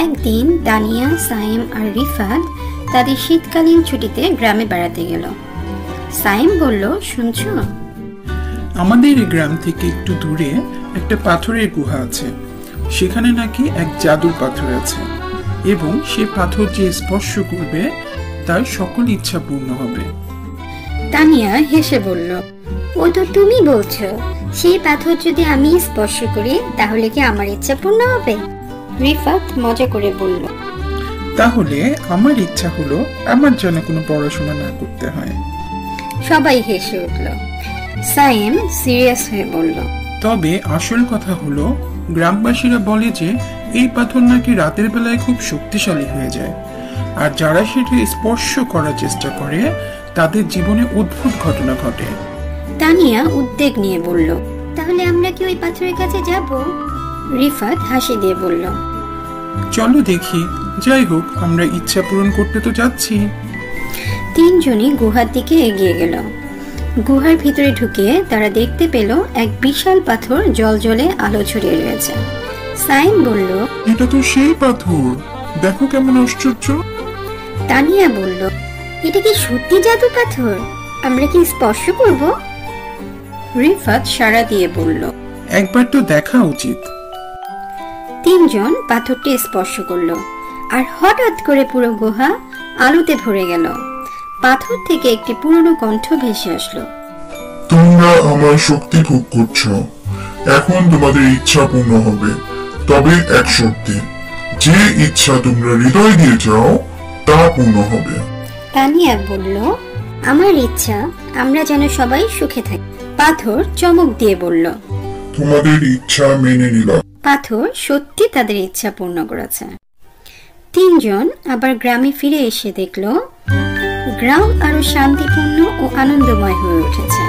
একদিন দানিয়া, সাইম আর রিফাত তাদের শীতকালীন ছুটিতে গ্রামে বেড়াতে গেল। সাইম বলল, শুনছো, আমাদের এই গ্রাম থেকে একটু দূরে একটা পাথরের গুহা আছে। সেখানে নাকি এক জাদুর পাথর আছে এবং সে পাথর যে স্পর্শ করবে তার সকল ইচ্ছা পূর্ণ হবে। দানিয়া হেসে বলল, ও তো তুমি বলছো, সেই পাথর যদি আমি স্পর্শ করি তাহলে কি আমার ইচ্ছা পূর্ণ হবে? রিফাত মজা করে বলল, তাহলে আমার ইচ্ছা হলো আমার যেন কোনো পড়াশোনা না করতে হয়। সবাই হেসে উঠল। সাইম সিরিয়াস হয়ে বলল, তবে আসল কথা হলো গ্রামবাসীরা বলে যে এই পাথর নাকি রাতের বেলায় খুব শক্তিশালী হয়ে যায়, আর যারা সেটা স্পর্শ করার চেষ্টা করে তাদের জীবনে অদ্ভুত ঘটনা ঘটে। তানিয়া উদ্বেগ নিয়ে বলল, তাহলে আমরা কি ওই পাথরের কাছে যাব? রিফাত হাসি দিয়ে বলল, চলো দেখি। যাই হোক, আমরা ইচ্ছা পূরণ করতে তো যাচ্ছি। তিনজনই গুহার দিকে এগিয়ে গেল। গুহার ভিতরে ঢুকে তারা দেখতে পেল এক বিশাল পাথর জলজলে আলো ছড়িয়ে রয়েছে। সাইম বলল, এটা তো সেই পাথর, দেখো কেমন আশ্চর্য। তানিয়া বলল, এটা কি সত্যি জাদু পাথর? আমরা কি স্পর্শ করব? রিফাত সাড়া দিয়ে বলল, একবার তো দেখা উচিত। তিনজন পাথরটি স্পর্শ করলো, আর হঠাৎ করে পুরো গুহা আলোতে ভরে গেল। পাথর থেকে একটি পুরনো কণ্ঠ ভেসে আসলো, তোমরা আমার শক্তি ভোগ করছো, এখন তোমাদের ইচ্ছা পূর্ণ হবে। তবে এক শর্তে, যে ইচ্ছা তোমরা হৃদয় দিয়ে চাও তা পূর্ণ হবে। তানিয়া বলল, আমার ইচ্ছা আমরা যেন সবাই সুখে থাকি। পাথর চমক দিয়ে বলল, তোমাদের ইচ্ছা মেনে নিলাম। পাথর সত্যি তাদের ইচ্ছা পূর্ণ করেছে। তিনজন আবার গ্রামে ফিরে এসে দেখলো গ্রাম আরো শান্তিপূর্ণ ও আনন্দময় হয়ে উঠেছে।